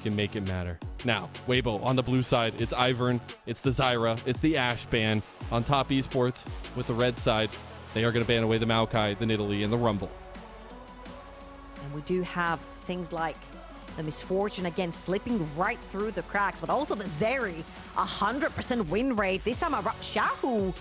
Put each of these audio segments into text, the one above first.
he can make it matter. Now, Weibo on the blue side, it's Ivern, it's the Zyra, it's the Ashe ban. On top Esports with the red side, they are going to ban away the Maokai, the Nidalee, and the Rumble. And we do have things like the Misfortune again slipping right through the cracks, but also the Zeri, 100% win rate. This time around, Xiaohu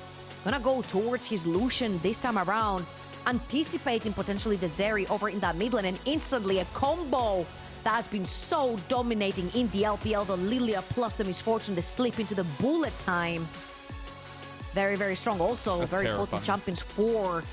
gonna go towards his Lucian this time around, anticipating potentially the Zeri over in that mid lane, and instantly a combo that has been so dominating in the LPL, the Lillia plus the Misfortune, the slip into the bullet time. Very, very strong. Also, That's very terrifying. potent champions for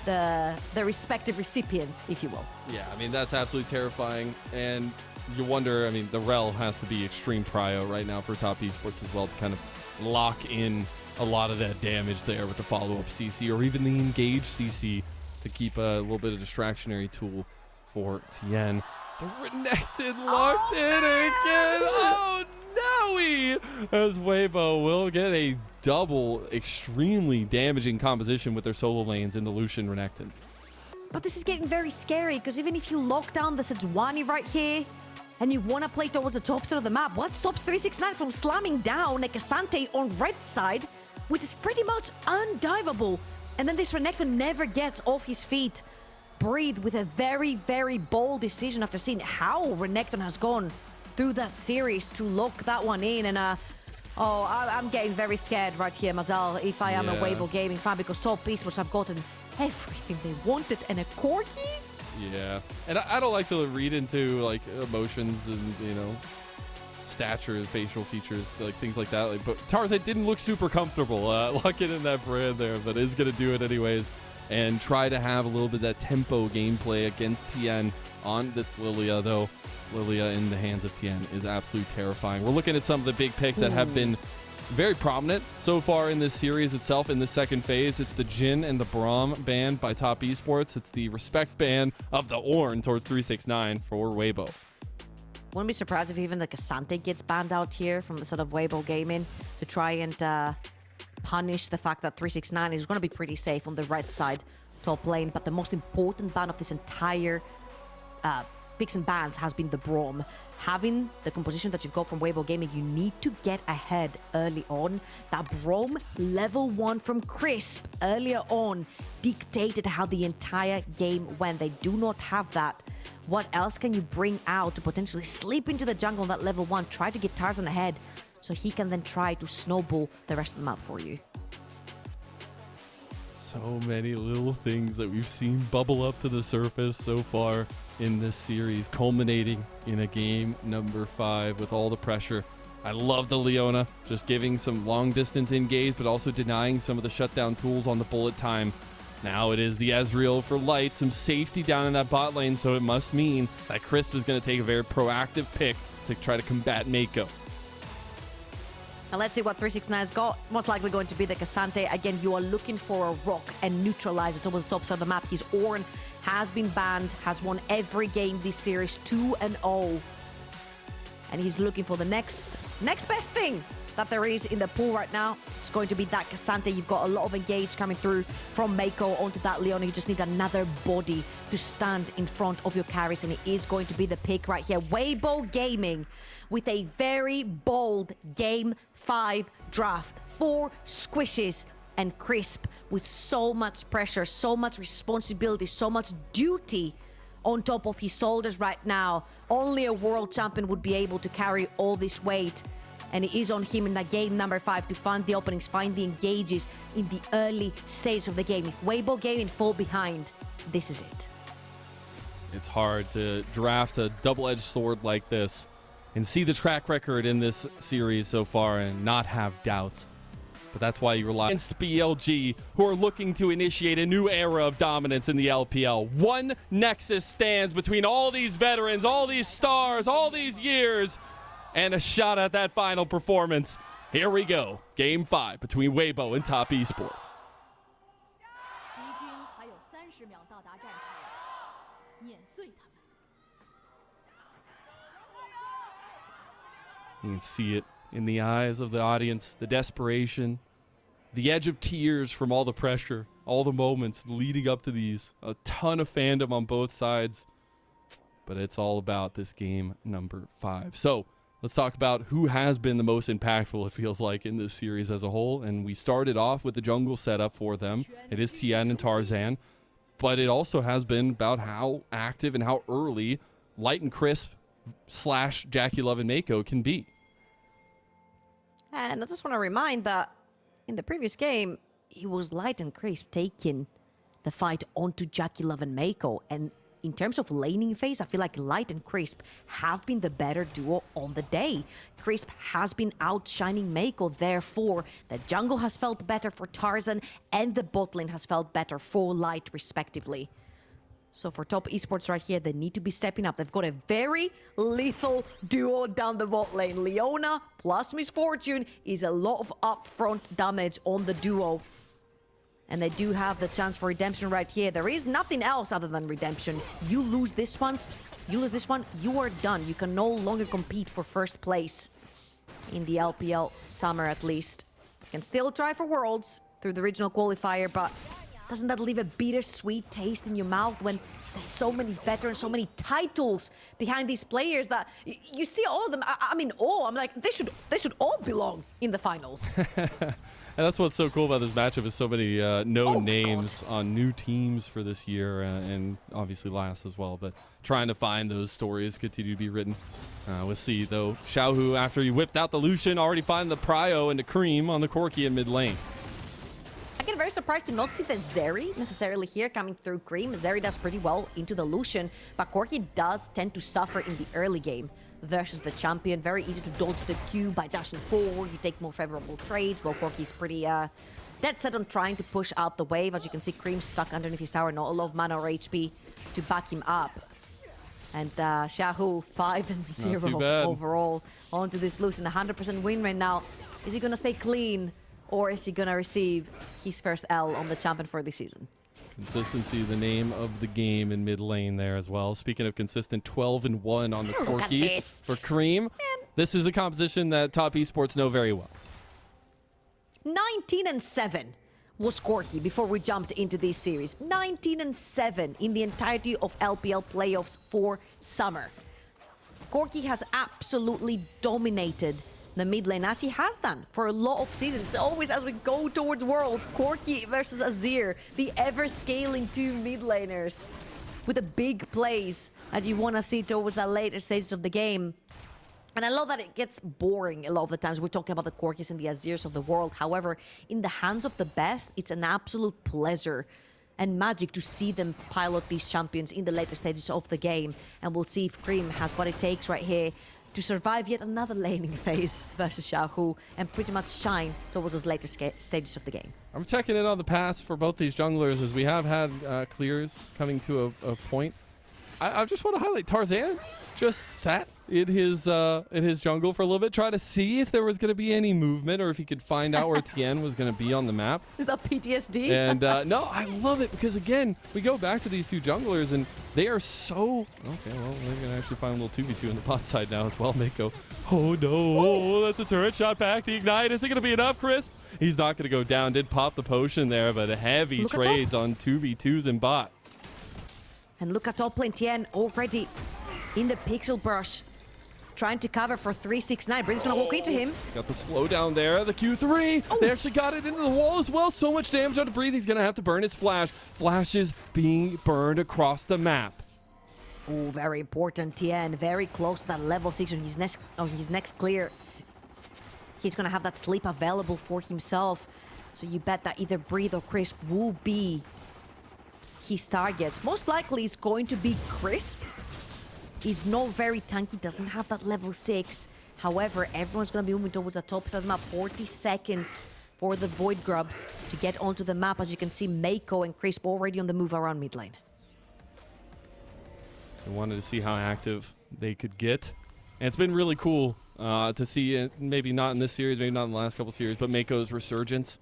the respective recipients, if you will. Yeah, I mean, that's absolutely terrifying. And you wonder, I mean, the Rel has to be extreme prio right now for top Esports as well to kind of lock in a lot of that damage there with the follow-up CC or even the engaged CC to keep a little bit of distractionary tool for Tian. The Renekton locked in again. Oh, no! As Weibo will get a double extremely damaging composition with their solo lanes in the Lucian Renekton. But this is getting very scary, because even if you lock down the Sejuani right here, and you want to play towards the top side of the map, what stops 369 from slamming down a Ksante on red side, which is pretty much undivable? And then this Renekton never gets off his feet. Breathe with a very, very bold decision after seeing how Renekton has gone through that series to lock that one in. And I'm getting very scared right here, Mazel, if I am a Weibo Gaming fan, because top Esports have gotten everything they wanted, and a Corki? Yeah, and I don't like to read into like emotions and, you know, stature, facial features, like things like that. Like, but Tarzan didn't look super comfortable locking in that brand there, but is going to do it anyways and try to have a little bit of that tempo gameplay against Tian on this Lillia, though. Lillia in the hands of Tian is absolutely terrifying. We're looking at some of the big picks that have been very prominent so far in this series itself. In the second phase, it's the Jhin and the Braum ban by top Esports. It's the respect ban of the Ornn towards 369 for Weibo. Wouldn't be surprised if even the Ksante gets banned out here from the sort of Weibo Gaming to try and punish the fact that 369 is going to be pretty safe on the red side top lane. But the most important ban of this entire picks and bans has been the Braum. Having the composition that you've got from Weibo Gaming, you need to get ahead early on. That Braum level 1 from Crisp earlier on dictated how the entire game went. They do not have that. What else can you bring out to potentially slip into the jungle on that level 1? Try to get Tarzan ahead so he can then try to snowball the rest of the map for you. So many little things that we've seen bubble up to the surface so far in this series, culminating in a game number 5 with all the pressure. I love the Leona, just giving some long distance engage, but also denying some of the shutdown tools on the bullet time. Now it is the Ezreal for light, some safety down in that bot lane, so it must mean that Crisp is going to take a very proactive pick to try to combat Meiko. Now let's see what 369 has got. Most likely going to be the Ksante. Again, you are looking for a rock and neutralizer towards the top side of the map. His Ornn has been banned, has won every game this series, 2-0. And he's looking for the next best thing that there is in the pool right now. It's going to be that Ksante. You've got a lot of engage coming through from Meiko onto that Leona. You just need another body to stand in front of your carries, and it is going to be the pick right here. Weibo Gaming with a very bold Game 5 draft. 4 squishes and Crisp with so much pressure, so much responsibility, so much duty on top of his shoulders right now. Only a world champion would be able to carry all this weight. And it is on him in that game number 5 to find the openings, find the engages in the early stage of the game. If Weibo Gaming fall behind, this is it. It's hard to draft a double-edged sword like this and see the track record in this series so far and not have doubts. But that's why you rely against BLG, who are looking to initiate a new era of dominance in the LPL. One nexus stands between all these veterans, all these stars, all these years, and a shot at that final performance. Here we go. Game 5 between Weibo and top Esports. You can see it in the eyes of the audience, the desperation, the edge of tears from all the pressure, all the moments leading up to these. A ton of fandom on both sides. but it's all about this game number 5. So let's talk about who has been the most impactful, it feels like, in this series as a whole. And we started off with the jungle setup for them. It is Tian and Tarzan, but it also has been about how active and how early Light and Crisp / JackeyLove and Meiko can be. And I just want to remind that in the previous game, it was Light and Crisp taking the fight onto JackeyLove and Meiko. And in terms of laning phase, I feel like Light and Crisp have been the better duo on the day. Crisp has been outshining Meiko, therefore the jungle has felt better for Tarzan and the bot lane has felt better for Light respectively. So for top esports right here, they need to be stepping up. They've got a very lethal duo down the bot lane. Leona plus Misfortune is a lot of upfront damage on the duo. And they do have the chance for redemption right here. There is nothing else other than redemption. You lose this one, you are done. You can no longer compete for first place in the LPL summer at least. You can still try for Worlds through the regional qualifier, but doesn't that leave a bittersweet taste in your mouth when there's so many veterans, so many titles behind these players that you see all of them? I'm in awe. I'm like, they should all belong in the finals. And that's what's so cool about this matchup is so many known names on new teams for this year and obviously last as well. But trying to find those stories continue to be written. We'll see, though. Xiaohu, after he whipped out the Lucian, already find the Prio and the Creme on the Corki in mid lane. I get very surprised to not see the Zeri necessarily here coming through Creme. Zeri does pretty well into the Lucian, but Corki does tend to suffer in the early game versus the champion. Very easy to dodge the Q by dashing forward. You take more favorable trades, while Corki's pretty dead set on trying to push out the wave. As you can see, Creme stuck underneath his tower, not a lot of mana or HP to back him up. And Xiaohu 5-0 overall onto this Lucian. 100% win right now. Is he gonna stay clean? Or is he going to receive his first L on the champion for this season? Consistency, the name of the game in mid lane there as well. Speaking of consistent, 12-1 on the Corki for Creme. Man. This is a composition that top esports know very well. 19-7 was Corki before we jumped into this series. 19-7 in the entirety of LPL playoffs for summer. Corki has absolutely dominated the mid lane, as he has done for a lot of seasons. Always as we go towards Worlds, Corki versus Azir, the ever-scaling two mid laners with the big plays that you want to see towards the later stages of the game. And I love that it gets boring a lot of the times. We're talking about the Corkis and the Azirs of the world. However, in the hands of the best, it's an absolute pleasure and magic to see them pilot these champions in the later stages of the game. And we'll see if Creme has what it takes right here to survive yet another laning phase versus Xiaohu and pretty much shine towards those later stages of the game. I'm checking in on the paths for both these junglers as we have had clears coming to a point. I just want to highlight Tarzan just sat in his jungle for a little bit, try to see if there was going to be any movement or if he could find out where Tian was going to be on the map. Is that PTSD? And no, I love it because, again, we go back to these two junglers and they are so... Okay, well, we're going to actually find a little 2v2 on the bot side now as well. Meiko. Oh, no. Oh, that's a turret shot back. The Ignite. Is it going to be enough, Crisp? He's not going to go down. Did pop the potion there, but heavy trades on 2v2s in bot. And look at top lane. Tian already in the pixel brush, trying to cover for 369. Bryn's gonna walk into him. Got the slowdown there, the Q3. Oh. They actually got it into the wall as well. So much damage on to Breathe. He's gonna have to burn his flash. Flash is being burned across the map. Oh, very important. Tian very close to that level 6 on his next clear. He's gonna have that sleep available for himself. So you bet that either Breathe or Crisp will be his targets. Most likely it's going to be Crisp. He's not very tanky, doesn't have that level 6. However, everyone's going to be moving towards the top side of the map. 40 seconds for the Void Grubs to get onto the map. As you can see, Meiko and Crisp already on the move around mid lane. I wanted to see how active they could get. And it's been really cool to see, it, maybe not in this series, maybe not in the last couple series, but Meiko's resurgence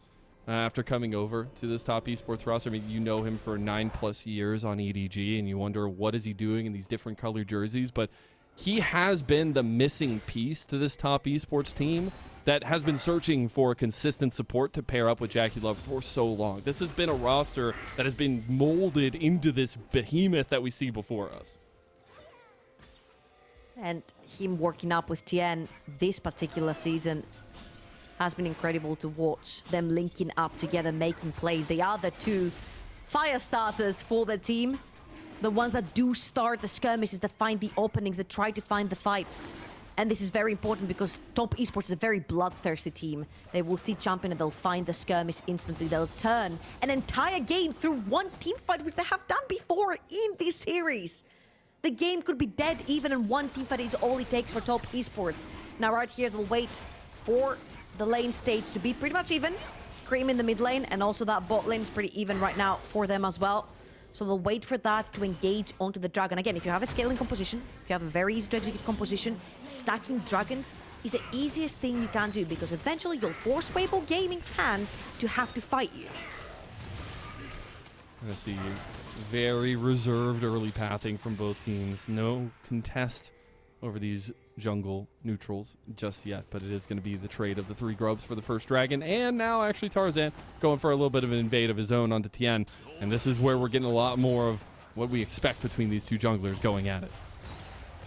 after coming over to this top esports roster. I mean, you know him for 9+ years on EDG, and you wonder what is he doing in these different colored jerseys. But he has been the missing piece to this top esports team that has been searching for consistent support to pair up with JackeyLove for so long. This has been a roster that has been molded into this behemoth that we see before us. And him working up with Tian this particular season has been incredible to watch. Them linking up together, making plays. They are the two fire starters for the team. The ones that do start the skirmishes, that find the openings, that try to find the fights. And this is very important because Top Esports is a very bloodthirsty team. They will see champion and they'll find the skirmish instantly. They'll turn an entire game through one team fight, which they have done before in this series. The game could be dead even in one team fight. Is all it takes for Top Esports. Now right here, they'll wait for the lane stage to be pretty much even. Creme in the mid lane, and also that bot lane is pretty even right now for them as well. So they'll wait for that to engage onto the dragon. Again, if you have a scaling composition, if you have a very easy to execute composition, stacking dragons is the easiest thing you can do, because eventually you'll force Weibo Gaming's hand to have to fight you. I'm gonna see very reserved early pathing from both teams. No contest over these jungle neutrals just yet, but it is going to be the trade of the 3 grubs for the first dragon, and now actually Tarzan going for a little bit of an invade of his own onto Tian, and this is where we're getting a lot more of what we expect between these two junglers going at it.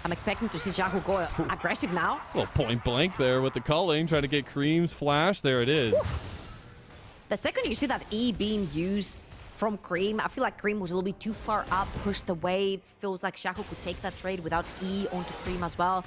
I'm expecting to see Xiaohu go aggressive now. Well, point blank there with the culling, trying to get Creme's flash. There it is. Oof. The second you see that E being used from Creme, I feel like Creme was a little bit too far up, pushed away. Feels like Xiaohu could take that trade without E onto Creme as well.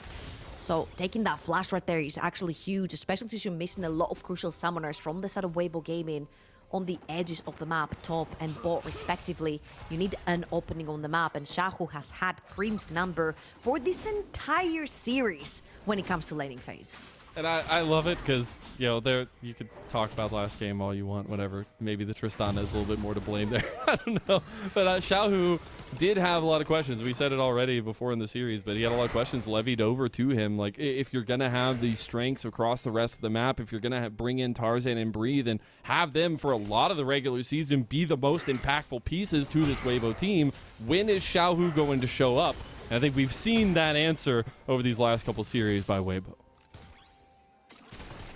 So taking that flash right there is actually huge, especially since you're missing a lot of crucial summoners from the side of Weibo Gaming on the edges of the map, top and bot respectively. You need an opening on the map, and Xiaohu has had Creme's number for this entire series when it comes to laning phase. And I love it because, you know, there you could talk about last game all you want, whatever. Maybe the Tristana is a little bit more to blame there. I don't know. But Xiaohu did have a lot of questions. We said it already before in the series, but he had a lot of questions levied over to him. Like, if you're going to have these strengths across the rest of the map, if you're going to bring in Tarzan and Breathe and have them for a lot of the regular season be the most impactful pieces to this Weibo team, when is Xiaohu going to show up? And I think we've seen that answer over these last couple series by Weibo.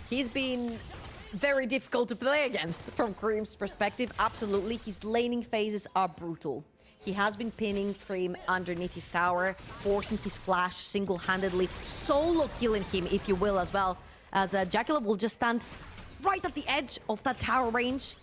He's been very difficult to play against from Creme's perspective. Absolutely. His laning phases are brutal. He has been pinning Creme underneath his tower, forcing his flash single-handedly, solo killing him, if you will, as well. As JackeyLove will just stand right at the edge of that tower range,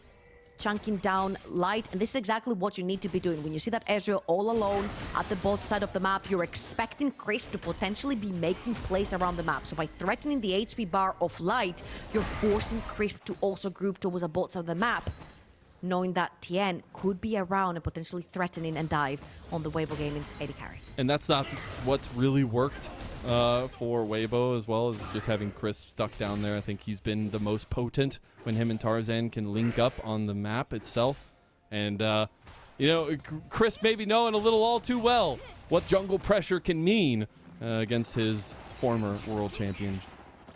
chunking down light, and this is exactly what you need to be doing. When you see that Ezreal all alone at the bot side of the map, you're expecting Crisp to potentially be making plays around the map. So by threatening the HP bar of light, you're forcing Crisp to also group towards the bot side of the map, knowing that Tian could be around and potentially threatening and dive on the Weibo Gaming's AD carry. And that's not what's really worked for Weibo, as well as just having Crisp stuck down there. I think he's been the most potent when him and Tarzan can link up on the map itself. And, you know, Crisp maybe knowing a little all too well what jungle pressure can mean against his former world champion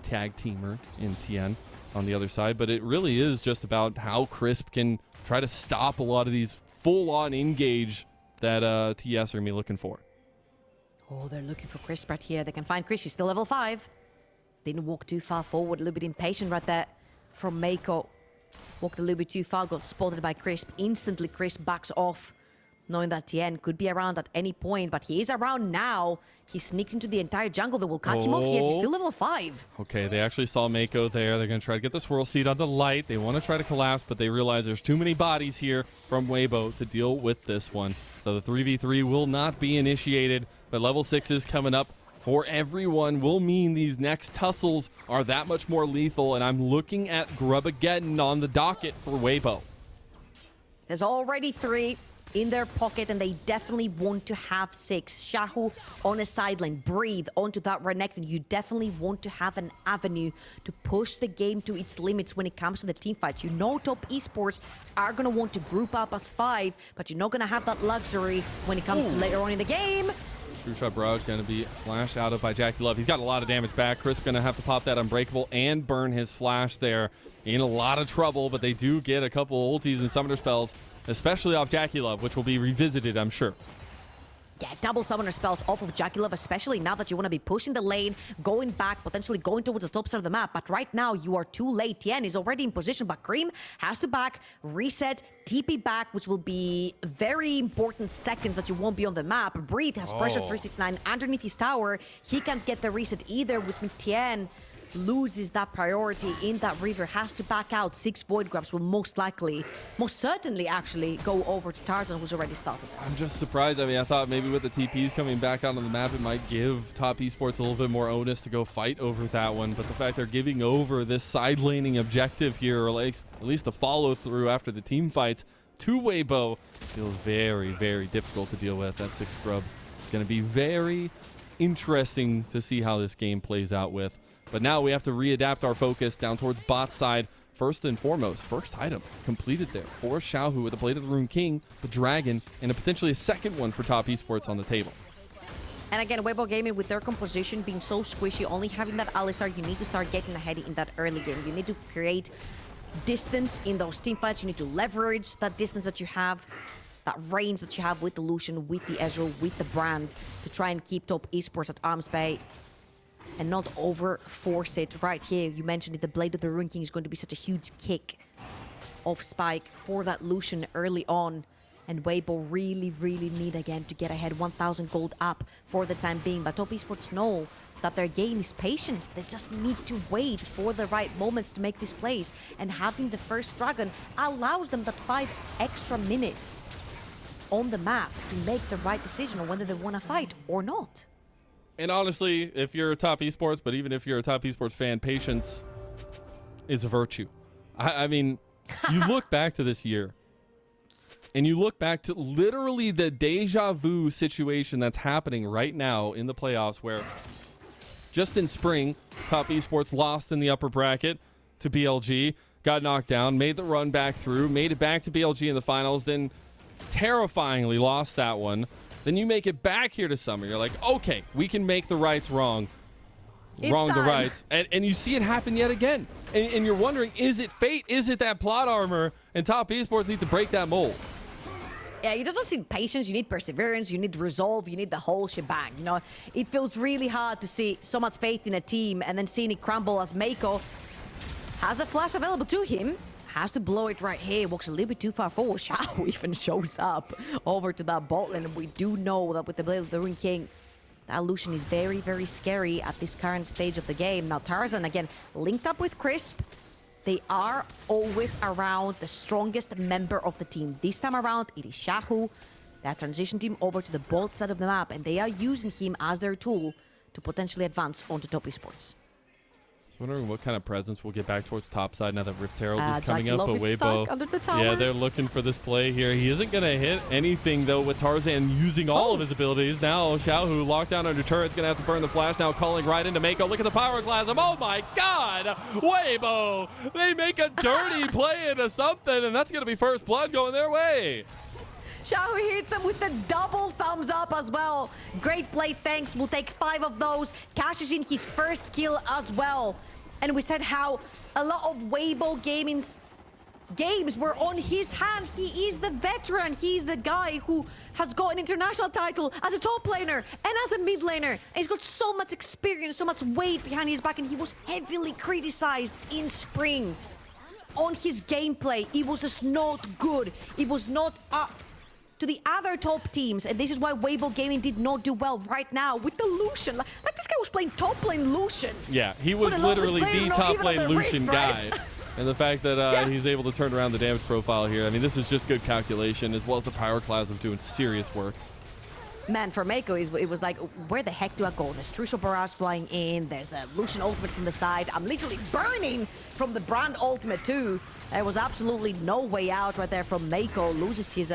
tag teamer in Tian on the other side. But it really is just about how Crisp can try to stop a lot of these full-on engage that TES are going to be looking for. Oh, they're looking for Crisp right here. They can find Crisp. He's still level 5. Didn't walk too far forward. A little bit impatient right there from Meiko. Walked a little bit too far. Got spotted by Crisp. Instantly, Crisp backs off, knowing that Tian could be around at any point. But he is around now. He sneaks into the entire jungle. They will cut him off here. He's still level 5. Okay, they actually saw Meiko there. They're going to try to get the swirl seed on the light. They want to try to collapse, but they realize there's too many bodies here from Weibo to deal with this one. So the 3v3 will not be initiated. But level 6s coming up for everyone will mean these next tussles are that much more lethal, and I'm looking at Grubageddon on the docket for Weibo. There's already 3 in their pocket, and they definitely want to have 6. Xiaohu on a sideline, Breathe onto that Renekton. You definitely want to have an avenue to push the game to its limits when it comes to the team fights. You know Top Esports are going to want to group up as 5, but you're not going to have that luxury when it comes to later on in the game. True Shot Barrage going to be flashed out of by JackeyLove. He's got a lot of damage back. Crisp going to have to pop that Unbreakable and burn his flash there. In a lot of trouble, but they do get a couple ultis and summoner spells, especially off JackeyLove, which will be revisited, I'm sure. Yeah, double summoner spells off of JackeyLove, especially now that you want to be pushing the lane, going back, potentially going towards the top side of the map. But right now, you are too late. Tian is already in position, but Creme has to back, reset, TP back, which will be very important seconds that you won't be on the map. Breathe has pressure 369 underneath his tower. He can't get the reset either, which means Tian loses that priority in that river, has to back out. 6 Void Grabs will most certainly actually go over to Tarzan, who's already started. I'm just surprised. I mean, I thought maybe with the TPs coming back onto the map, it might give top esports a little bit more onus to go fight over that one. But the fact they're giving over this side laning objective here, or like at least the follow through after the team fights to Weibo, feels very, very difficult to deal with. That 6 grubs. It's going to be very interesting to see how this game plays out with. But now we have to readapt our focus down towards bot side. First and foremost, first item completed there for Xiaohu with the Blade of the Rune King, the Dragon, and potentially a second one for top esports on the table. And again, Weibo Gaming, with their composition being so squishy, only having that Alistar, you need to start getting ahead in that early game. You need to create distance in those team fights. You need to leverage that distance that you have, that range that you have with the Lucian, with the Ezreal, with the Brand, to try and keep top esports at arm's bay. And not over-force it right here. You mentioned it, the Blade of the Rune King is going to be such a huge kick of spike for that Lucian early on. And Weibo really, really need again to get ahead. 1,000 gold up for the time being. But top esports know that their game is patience. They just need to wait for the right moments to make this plays. And having the first dragon allows them that 5 extra minutes on the map to make the right decision on whether they want to fight or not. And honestly, if you're a top esports, but even if you're a top esports fan, patience is a virtue. I mean, you look back to this year, and you look back to literally the deja vu situation that's happening right now in the playoffs, where just in spring, top esports lost in the upper bracket to BLG, got knocked down, made the run back through, made it back to BLG in the finals, then terrifyingly lost that one. Then you make it back here to summer. You're like, okay, we can make the rights wrong. It's wrong time. the rights. And you see it happen yet again. And you're wondering, is it fate? Is it that plot armor? And top esports need to break that mold. Yeah, you just need patience, you need perseverance, you need resolve, you need the whole shebang. You know, it feels really hard to see so much faith in a team and then seeing it crumble as Meiko has the flash available to him. Has to blow it right here. Walks a little bit too far forward. Xiaohu even shows up over to that bot lane. And we do know that with the Blade of the Rune King, that Lucian is very, very scary at this current stage of the game. Now Tarzan, again, linked up with Crisp. They are always around the strongest member of the team. This time around, it is Xiaohu that transitioned him over to the bot side of the map. And they are using him as their tool to potentially advance onto top esports. Wondering what kind of presence we'll get back towards top side now that Rift Herald is coming up. JackeyLove is stuck under the tower. Yeah, they're looking for this play here. He isn't going to hit anything, though, with Tarzan using all of his abilities. Now, Xiaohu locked down under turret's going to have to burn the flash. Now calling right into Meiko. Look at the power glass. Oh, my God. Weibo. They make a dirty play into something, and that's going to be first blood going their way. Xiaohu hits them with the double thumbs up as well. Great play, thanks. We'll take 5 of those. Cashes in his first kill as well. And we said how a lot of Weibo Gaming's games were on his hand. He is the veteran. He's the guy who has got an international title as a top laner and as a mid laner. And he's got so much experience, so much weight behind his back. And he was heavily criticized in spring on his gameplay. It was just not good. It was not up to the other top teams, and this is why Weibo Gaming did not do well right now with the Lucian. Like this guy was playing top lane Lucian. Yeah, he was literally the top lane Lucian guy. And the fact that he's able to turn around the damage profile here, I mean, this is just good calculation, as well as the power class of doing serious work. Man, for Meiko, it was like, where the heck do I go? There's Trucial Barrage flying in, there's a Lucian ultimate from the side. I'm literally burning from the Brand ultimate too. There was absolutely no way out right there from Meiko. Loses his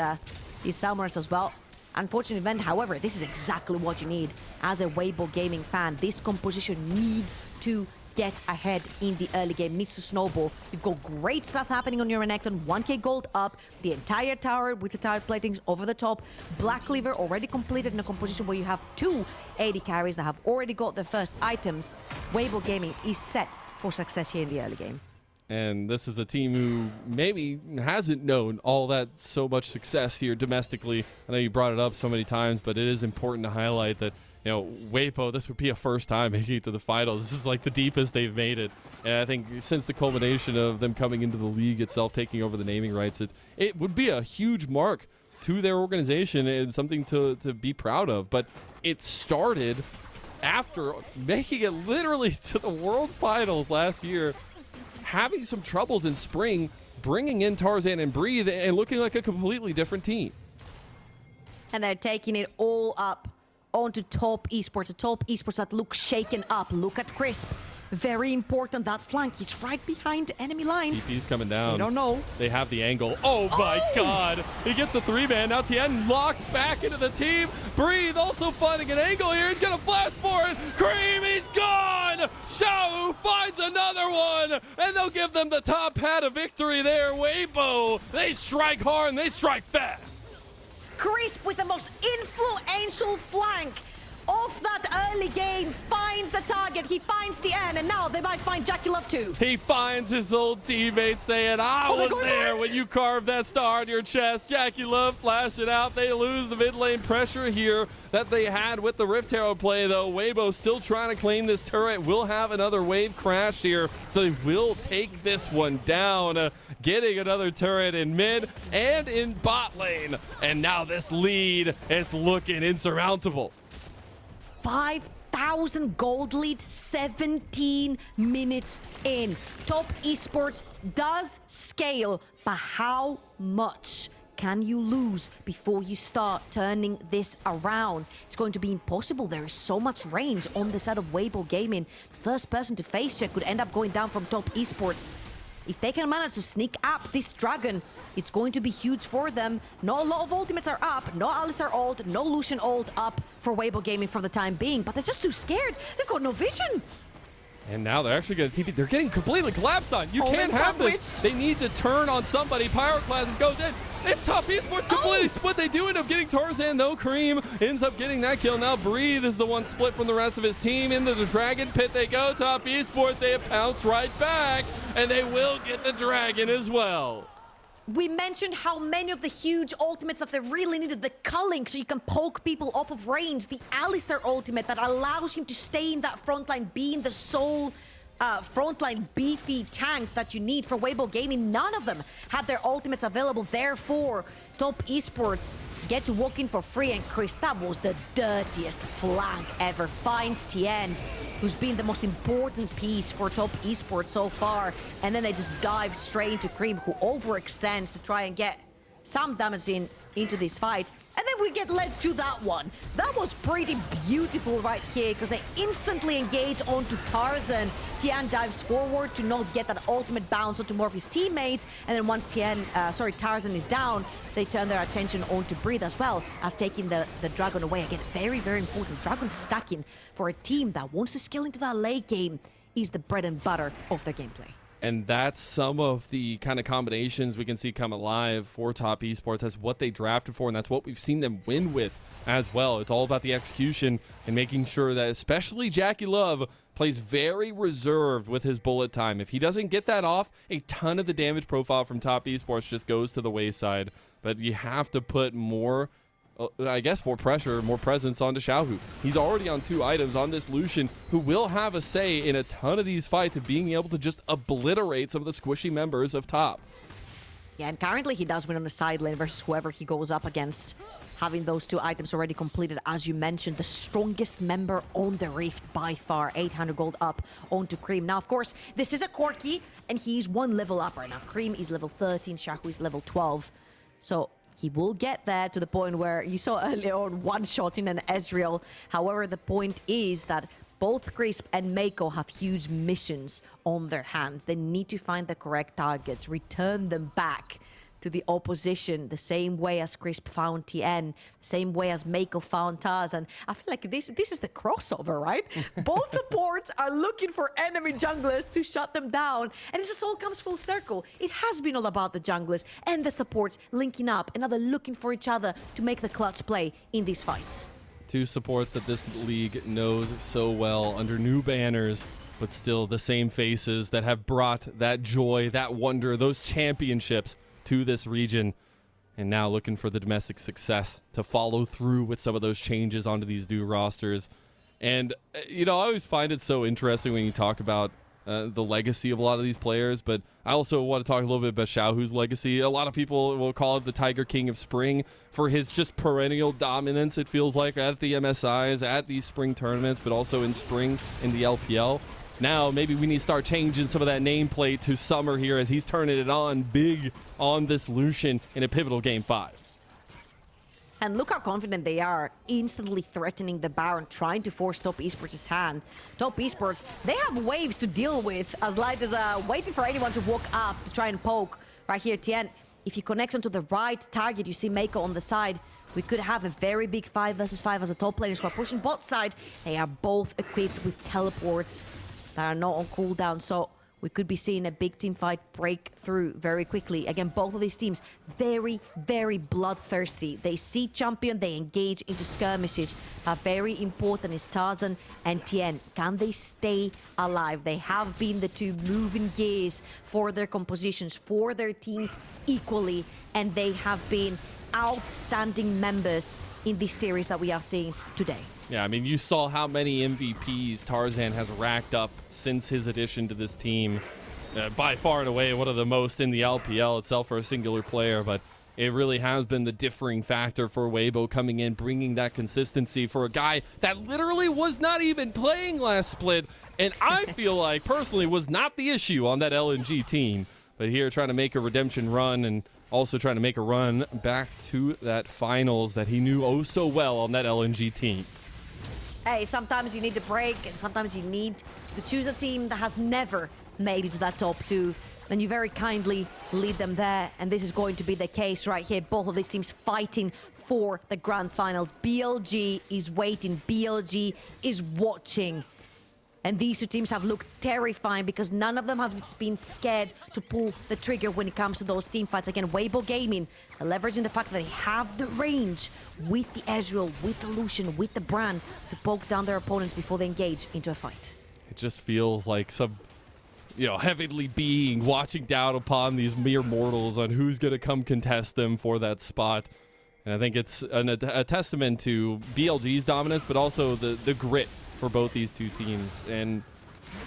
summoners as well. Unfortunate event, however, this is exactly what you need as a Weibo Gaming fan. This composition needs to get ahead in the early game, needs to snowball. You've got great stuff happening on your Renekton, 1k gold up, the entire tower with the tower platings over the top. Black Cleaver already completed in a composition where you have 2 AD carries that have already got their first items. Weibo Gaming is set for success here in the early game. And this is a team who maybe hasn't known all that so much success here domestically. I know you brought it up so many times, but it is important to highlight that, you know, Weibo, this would be a first time making it to the finals. This is like the deepest they've made it. And I think since the culmination of them coming into the league itself, taking over the naming rights, it would be a huge mark to their organization and something to be proud of. But it started after making it literally to the World Finals last year, having some troubles in spring, bringing in Tarzan and Breathe, and looking like a completely different team. And they're taking it all up onto top esports, a top esports that looks shaken up. Look at Crisp. Very important, that flank. He's right behind enemy lines. TP's coming down. I don't know. They have the angle. Oh my God. He gets the 3-man. Now Tian locked back into the team. Breathe also finding an angle here. He's going to flash for it. Creme, he's gone. Xiaohu finds another one. And they'll give them the top hat of victory there. Weibo, they strike hard and they strike fast. Crisp with the most influential flank of that early game finds the target. He finds Tian, and now they might find JackeyLove too. He finds his old teammate saying, I was there when you carved that star on your chest. JackeyLove flash it out. They lose the mid lane pressure here that they had with the Rift Herald play, though. Weibo still trying to claim this turret. Will have another wave crash here, so they will take this one down. Getting another turret in mid and in bot lane. And now this lead, it's looking insurmountable. 5,000 gold lead, 17 minutes in. Top esports does scale, but how much can you lose before you start turning this around? It's going to be impossible. There is so much range on the side of Weibo Gaming. The first person to face check could end up going down from top esports. If they can manage to sneak up this dragon, it's going to be huge for them. Not a lot of ultimates are up. No Alistar ult, no Lucian ult up for Weibo Gaming for the time being. But they're just too scared. They've got no vision. And now they're actually going to TP. They're getting completely collapsed on. You can't have this. They need to turn on somebody. Pyroclasm goes in. It's top esports completely split. They do end up getting Tarzan, though. Creme ends up getting that kill. Now Breathe is the one split from the rest of his team. Into the dragon pit they go. Top esports, they have pounced right back. And they will get the dragon as well. We mentioned how many of the huge ultimates that they really needed. The culling, so you can poke people off of range. The Alistar ultimate that allows him to stay in that front line, being the sole frontline beefy tank that you need for Weibo Gaming. None of them have their ultimates available. Therefore, top esports get to walk in for free. And Chris, that was the dirtiest flank ever. Finds Tian, who's been the most important piece for top esports so far. And then they just dive straight into Creme, who overextends to try and get some damage into this fight. And then we get led to that one. That was pretty beautiful right here, because they instantly engage onto Tarzan. Tian dives forward to not get that ultimate bounce onto more of his teammates. And then once Tarzan is down, they turn their attention onto Breathe as well as taking the dragon away. Again, very, very important. Dragon stacking for a team that wants to scale into that late game is the bread and butter of their gameplay. And that's some of the kind of combinations we can see come alive for top esports. That's what they drafted for, and that's what we've seen them win with as well. It's all about the execution and making sure that especially JackeyLove plays very reserved with his bullet time. If he doesn't get that off, a ton of the damage profile from top esports just goes to the wayside. But you have to put more, I guess, more pressure, more presence onto Xiaohu. He's already on 2 items on this Lucian, who will have a say in a ton of these fights of being able to just obliterate some of the squishy members of top. Yeah, and currently he does win on the side lane versus whoever he goes up against. Having those 2 items already completed, as you mentioned, the strongest member on the Rift by far. 800 gold up onto Creme. Now, of course, this is a Corki, and he's 1 level up right now. Creme is level 13, Xiaohu is level 12. So he will get there to the point where you saw earlier on one-shotting an Ezreal. However, the point is that both Crisp and Meiko have huge missions on their hands. They need to find the correct targets, return them back to the opposition, the same way as Crisp found Tian, the same way as Meiko found Tarzan. I feel like this is the crossover, right? Both supports are looking for enemy junglers to shut them down, and it just all comes full circle. It has been all about the junglers and the supports linking up, and now they're looking for each other to make the clutch play in these fights. 2 supports that this league knows so well under new banners. but still the same faces that have brought that joy, that wonder, those championships to this region. And now looking for the domestic success to follow through with some of those changes onto these new rosters. And, you know, I always find it so interesting when you talk about the legacy of a lot of these players, but I also want to talk a little bit about Xiaohu's legacy. A lot of people will call it the Tiger King of Spring for his just perennial dominance, it feels like, at the MSIs, at these spring tournaments, but also in spring in the LPL. Now, maybe we need to start changing some of that nameplate to Summer here as he's turning it on big on this Lucian in a pivotal Game 5. And look how confident they are, instantly threatening the Baron, trying to force Top Esports' hand. Top Esports, they have waves to deal with, as light as waiting for anyone to walk up to try and poke. Right here, Tian, if he connects onto the right target, you see Meiko on the side. We could have a very big 5 versus 5 as a top laner squad pushing bot side. They are both equipped with teleports that are not on cooldown, so we could be seeing a big team fight break through very quickly. Again, both of these teams very, very bloodthirsty. They see champion, they engage into skirmishes. Very important is Tarzan and Tian. Can they stay alive? They have been the two moving gears for their compositions, for their teams equally, and they have been outstanding members in this series that we are seeing today. Yeah, I mean, you saw how many MVPs Tarzan has racked up since his addition to this team. By far and away, one of the most in the LPL itself for a singular player, but it really has been the differing factor for Weibo coming in, bringing that consistency for a guy that literally was not even playing last split, and I feel like, personally, was not the issue on that LNG team. But here, trying to make a redemption run and also trying to make a run back to that finals that he knew oh so well on that LNG team. Hey, sometimes you need to break, and sometimes you need to choose a team that has never made it to that top 2. Then you very kindly lead them there, and this is going to be the case right here. Both of these teams fighting for the grand finals. BLG is waiting. BLG is watching. And these two teams have looked terrifying because none of them have been scared to pull the trigger when it comes to those team fights. Again, Weibo Gaming, leveraging the fact that they have the range with the Ezreal, with the Lucian, with the Brand to poke down their opponents before they engage into a fight. It just feels like some, you know, heavenly being watching down upon these mere mortals on who's going to come contest them for that spot. And I think it's a testament to BLG's dominance, but also the grit for both these two teams. And,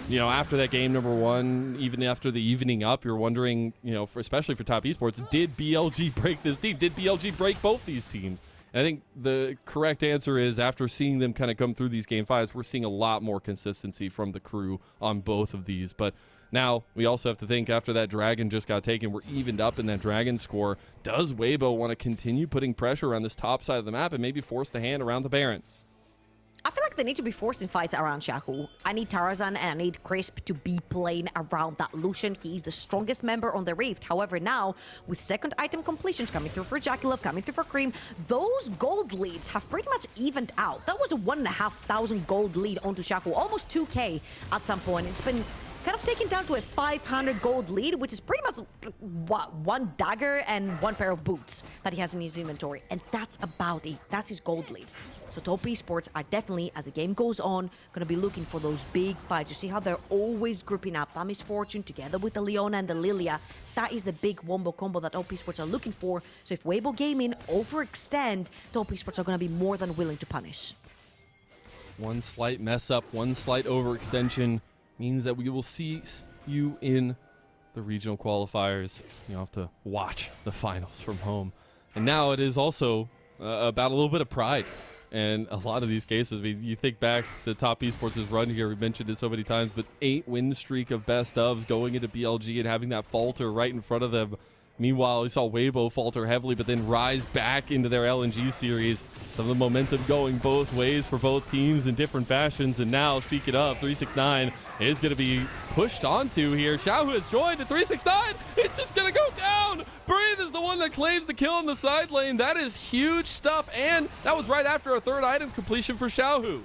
you know, after that game number 1, even after the evening up, you're wondering, you know, especially for Top Esports, did BLG break this team? Did BLG break both these teams? And I think the correct answer is, after seeing them kind of come through these Game 5s, we're seeing a lot more consistency from the crew on both of these. But now we also have to think, after that Dragon just got taken, we're evened up in that Dragon score. Does Weibo want to continue putting pressure on this top side of the map and maybe force the hand around the Baron? I feel like they need to be forcing fights around Xiaohu. I need Tarzan and I need Crisp to be playing around that Lucian. He's the strongest member on the Rift. However, now, with second item completions coming through for JackeyLove, coming through for Creme, those gold leads have pretty much evened out. That was a 1,500 gold lead onto Xiaohu, almost 2K at some point. It's been kind of taken down to a 500 gold lead, which is pretty much, what, 1 dagger and 1 pair of boots that he has in his inventory. And that's about it. That's his gold lead. So Top Esports are definitely, as the game goes on, going to be looking for those big fights. You see how they're always grouping up. That Misfortune together with the Leona and the Lillia. That is the big wombo combo that Top Esports are looking for. So if Weibo Gaming overextend, Top Esports are going to be more than willing to punish. One slight mess up, one slight overextension means that we will see you in the regional qualifiers. You'll have to watch the finals from home. And now it is also about a little bit of pride. And a lot of these cases, I mean, you think back to Top Esports' run here, we mentioned it so many times, but 8 win streak of best ofs going into BLG and having that falter right in front of them. Meanwhile, we saw Weibo falter heavily, but then rise back into their LNG series. Some of the momentum going both ways for both teams in different fashions. And now, speaking of, 369 is going to be pushed onto here. Xiaohu has joined at 369. It's just going to go down. Breathe is the one that claims the kill in the side lane. That is huge stuff. And that was right after a 3rd item completion for Xiaohu.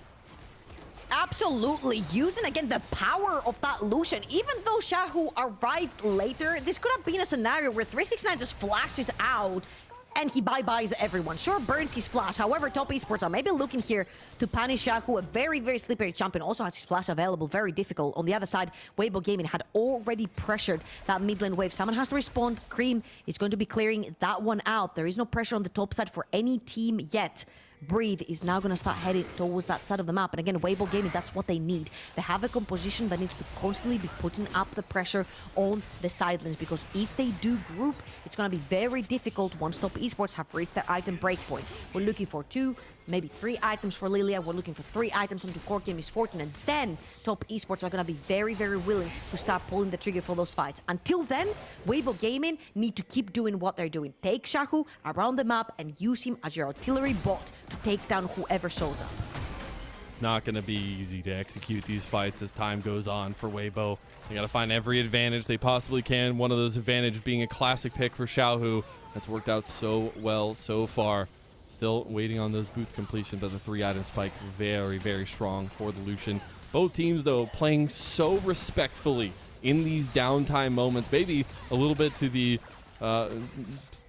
Absolutely, using again the power of that Lucian. Even though Xiaohu arrived later, this could have been a scenario where 369 just flashes out and he bye-byes everyone. Sure, burns his flash. However, Top Esports are maybe looking here to punish Xiaohu, a very, very slippery champion. Also has his flash available, very difficult. On the other side, Weibo Gaming had already pressured that mid lane wave. Someone has to respond. Creme is going to be clearing that one out. There is no pressure on the top side for any team yet. Breathe is now going to start heading towards that side of the map. And again, Weibo Gaming, that's what they need. They have a composition that needs to constantly be putting up the pressure on the sidelines, because if they do group, it's going to be very difficult once Top Esports have reached their item breakpoint. We're looking for 2, maybe 3 items for Lillia. We're looking for 3 items onto Corki and S14. And then Top Esports are going to be very, very willing to start pulling the trigger for those fights. Until then, Weibo Gaming need to keep doing what they're doing. Take Xiaohu around the map and use him as your artillery bot to take down whoever shows up. It's not going to be easy to execute these fights as time goes on for Weibo. They got to find every advantage they possibly can. One of those advantages being a classic pick for Xiaohu. That's worked out so well so far. Still waiting on those boots completion, but the 3-item spike very, very strong for the Lucian. Both teams, though, playing so respectfully in these downtime moments. Maybe a little bit to the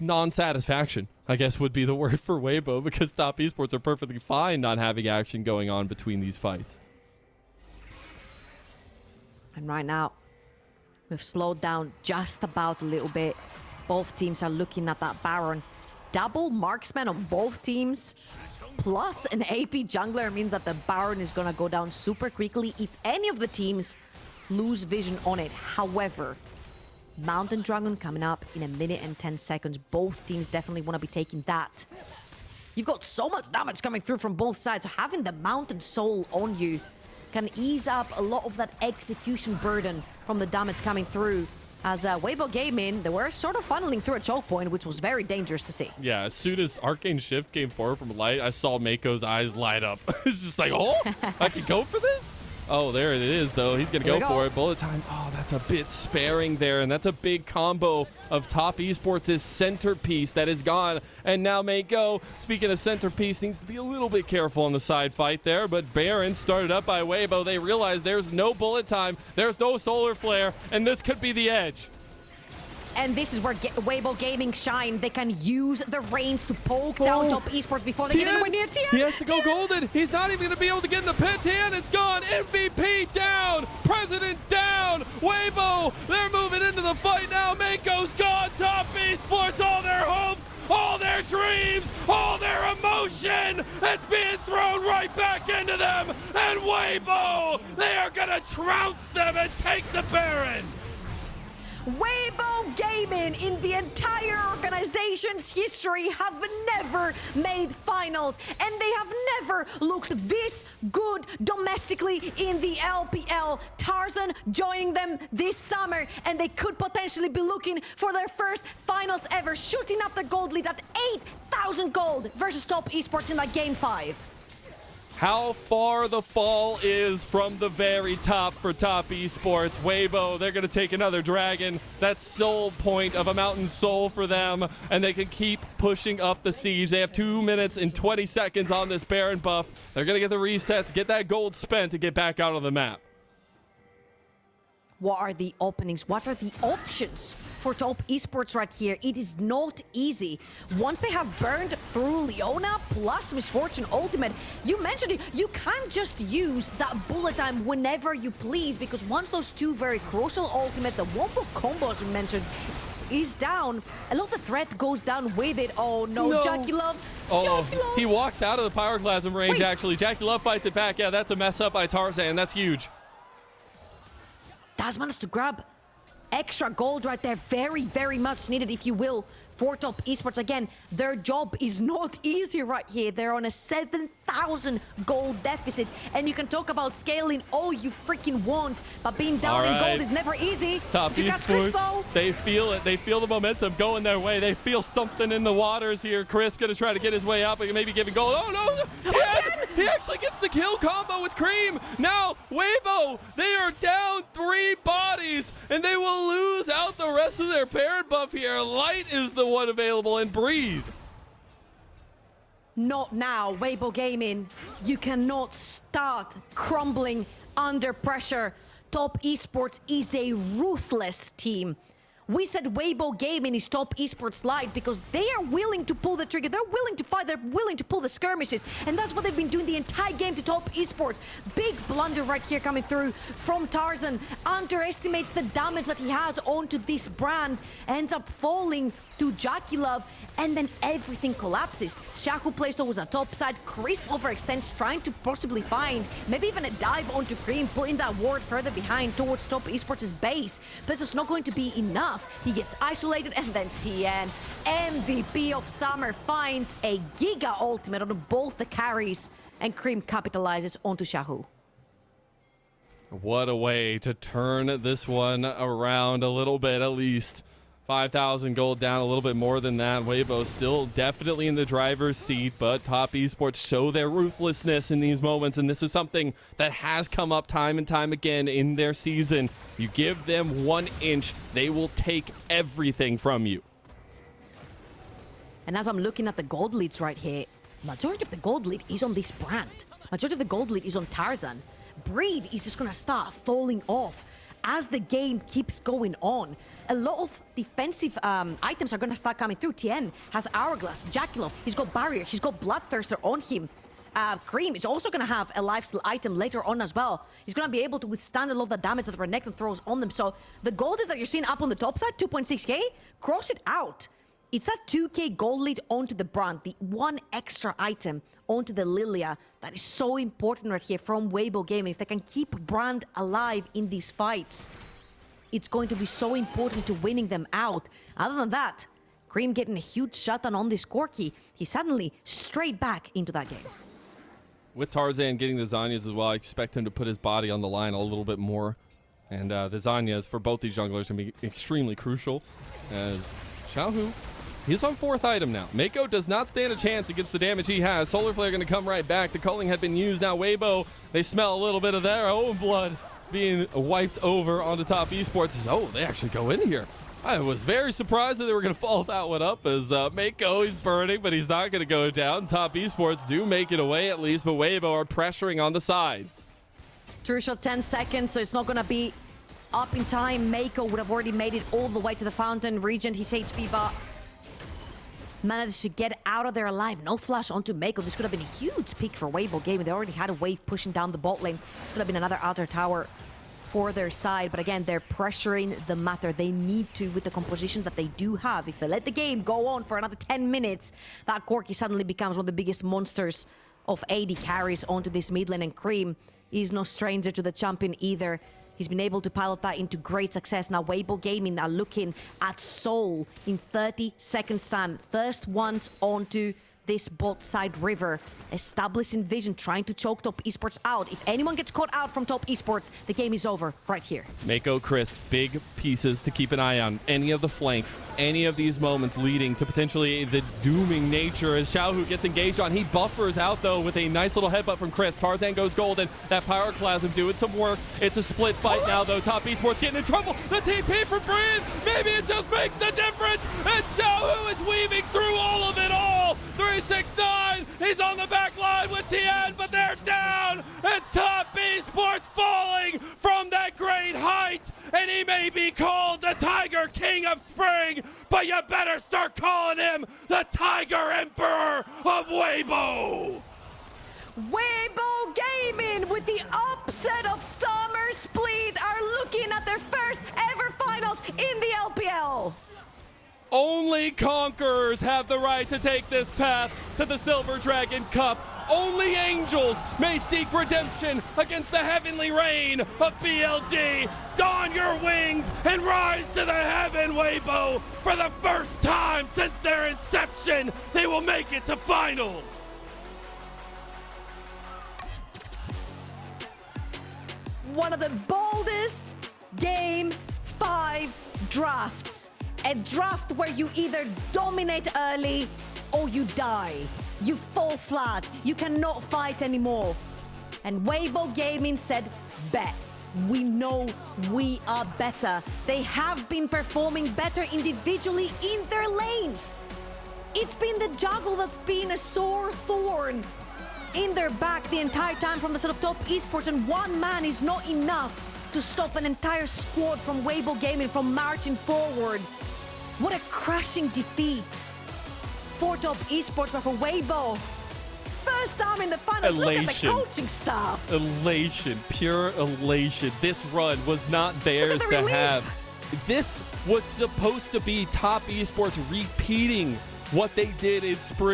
non-satisfaction, I guess would be the word for Weibo, because Top Esports are perfectly fine not having action going on between these fights. And right now, we've slowed down just about a little bit. Both teams are looking at that Baron. Double marksman on both teams, plus an AP jungler means that the Baron is going to go down super quickly if any of the teams lose vision on it. However, Mountain Dragon coming up in 1 minute and 10 seconds. Both teams definitely want to be taking that. You've got so much damage coming through from both sides. So having the Mountain Soul on you can ease up a lot of that execution burden from the damage coming through. As Weibo Gaming, they were sort of funneling through a choke point, which was very dangerous to see. Yeah, as soon as Arcane Shift came forward from light, I saw Meiko's eyes light up. It's just like, oh, I can go for this? Oh, there it is, though. He's going to go for it. Bullet time. Oh, that's a bit sparing there, and that's a big combo of Top Esports' centerpiece that is gone. And now Meiko, speaking of centerpiece, needs to be a little bit careful on the side fight there, but Baron started up by Weibo. They realize there's no bullet time, there's no solar flare, and this could be the edge. And this is where Weibo Gaming shine. They can use the reins to poke down Top Esports before they get anywhere near Tian. He has to go golden. He's not even going to be able to get in the pit. Tian is gone. MVP down. President down. Weibo, they're moving into the fight now. Meiko's gone. Top Esports, all their hopes, all their dreams, all their emotion is being thrown right back into them. And Weibo, they are going to trounce them and take the Baron. Weibo Gaming in the entire organization's history have never made finals, and they have never looked this good domestically in the LPL. Tarzan joining them this summer, and they could potentially be looking for their first finals ever, shooting up the gold lead at 8,000 gold versus Top Esports in that Game 5. How far the fall is from the very top for Top Esports. Weibo, they're going to take another dragon. That's soul point of a mountain soul for them, and they can keep pushing up the siege. They have 2 minutes and 20 seconds on this Baron buff. They're going to get the resets, get that gold spent to get back out on the map. What are the openings? What are the options for Top Esports right here? It is not easy. Once they have burned through Leona plus Misfortune Ultimate, you mentioned it, you can't just use that bullet time whenever you please, because once those 2 very crucial ultimates, the wombo combos you mentioned, is down, a lot of the threat goes down with it. Oh no, JackeyLove. Oh, JackeyLove. he walks out of the Pyroclasm range. Wait. Actually. JackeyLove fights it back. Yeah, that's a mess up by Tarzan. That's huge. Has managed to grab extra gold right there. Very, very much needed, if you will, for Top Esports. Again, their job is not easy right here. They're on a 7,000 gold deficit, and you can talk about scaling all you freaking want, but being down in gold is never easy. Top Esports, they feel it. They feel the momentum going their way. They feel something in the waters here. Crisp gonna try to get his way out, but maybe giving gold. Oh no! Tian! He actually gets the kill combo with Creme. Now, Weibo, they are down 3 bodies, and they will lose out the rest of their parent buff here. Light is the one available, and Breathe. Not now, Weibo Gaming. You cannot start crumbling under pressure. Top Esports is a ruthless team. We said Weibo Gaming is top esports light because they are willing to pull the trigger. They're willing to fight. They're willing to pull the skirmishes. And that's what they've been doing the entire game to top esports. Big blunder right here coming through from Tarzan. Underestimates the damage that he has onto this brand. Ends up falling to JackeyLove. And then everything collapses. Xiaohu plays towards the top side. Crisp overextends, trying to possibly find maybe even a dive onto Creme, putting that ward further behind towards top esports' base. But it's not going to be enough. He gets isolated, and then Tian, MVP of summer, finds a giga ultimate on both the carries, and Creme capitalizes onto Xiaohu. What a way to turn this one around a little bit, at least. 5,000 gold down, a little bit more than that. Weibo still definitely in the driver's seat, but top esports show their ruthlessness in these moments, and this is something that has come up time and time again in their season. You give them 1 inch, they will take everything from you. And as I'm looking at the gold leads right here, majority of the gold lead is on this brand. Majority of the gold lead is on Tarzan. Breathe is just gonna start falling off as the game keeps going on. A lot of defensive items are going to start coming through. Tian has Hourglass, JackeyLove, he's got Barrier, he's got Bloodthirster on him. Creme is also going to have a lifesteal item later on as well. He's going to be able to withstand a lot of the damage that Renekton throws on them. So the gold that you're seeing up on the top side, 2.6k, cross it out. It's that 2k gold lead onto the brand, the 1 extra item onto the Lillia that is so important right here from Weibo Gaming. If they can keep brand alive in these fights, it's going to be so important to winning them out. Other than that, Creme getting a huge shutdown on this Corki. He's suddenly straight back into that game. With Tarzan getting the Zanyas as well, I expect him to put his body on the line a little bit more. And the Zanyas for both these junglers can be extremely crucial, as Xiaohu, he's on 4th item now. Meiko does not stand a chance against the damage he has. Solar Flare going to come right back. The culling had been used. Now Weibo, they smell a little bit of their own blood being wiped over onto top esports. Oh, they actually go in here. I was very surprised that they were going to follow that one up, as Meiko, he's burning, but he's not going to go down. Top esports do make it away at least, but Weibo are pressuring on the sides. True shot, 10 seconds, so it's not going to be up in time. Meiko would have already made it all the way to the fountain. Regent his HP, but managed to get out of there alive. No flash onto Meiko. This could have been a huge pick for Weibo Gaming. They already had a wave pushing down the bot lane. Could have been another outer tower for their side. But again, they're pressuring the matter. They need to with the composition that they do have. If they let the game go on for another 10 minutes, that Corki suddenly becomes one of the biggest monsters of AD carries onto this mid lane. And Creme is no stranger to the champion either. He's been able to pilot that into great success. Now Weibo Gaming are looking at Soul in 30 seconds time. First ones onto this bot side river, establishing vision, trying to choke top esports out. If anyone gets caught out from top esports, the game is over right here. Meiko, Crisp, big pieces to keep an eye on. Any of the flanks, any of these moments leading to potentially the dooming nature as Xiaohu gets engaged on. He buffers out though with a nice little headbutt from Crisp. Tarzan goes golden. That Pyroclasm doing some work. It's a split fight now though. Top esports getting in trouble. The TP for Breathe. Maybe it just makes the difference. And Xiaohu is weaving through all of it all. 369. He's on the back line with Tian, but they're down. It's top esports falling from that great height, and he may be called the Tiger King of Spring, but you better start calling him the Tiger Emperor of Weibo. Weibo Gaming with the upset of Summer Split are looking at their first ever finals in the LPL. Only conquerors have the right to take this path to the Silver Dragon Cup. Only angels may seek redemption against the heavenly reign of BLG. Don your wings and rise to the heaven, Weibo. For the first time since their inception, they will make it to finals. One of the boldest Game 5 drafts. A draft where you either dominate early or you die. You fall flat. You cannot fight anymore. And Weibo Gaming said, bet. We know we are better. They have been performing better individually in their lanes. It's been the juggle that's been a sore thorn in their back the entire time from the side of top esports, and one man is not enough to stop an entire squad from Weibo Gaming from marching forward. What a crushing defeat for top esports, but for Weibo. First time in the finals. Elation. Look at the coaching staff. Elation, pure elation. This run was not theirs the to relief. have. This was supposed to be top esports repeating what they did in spring.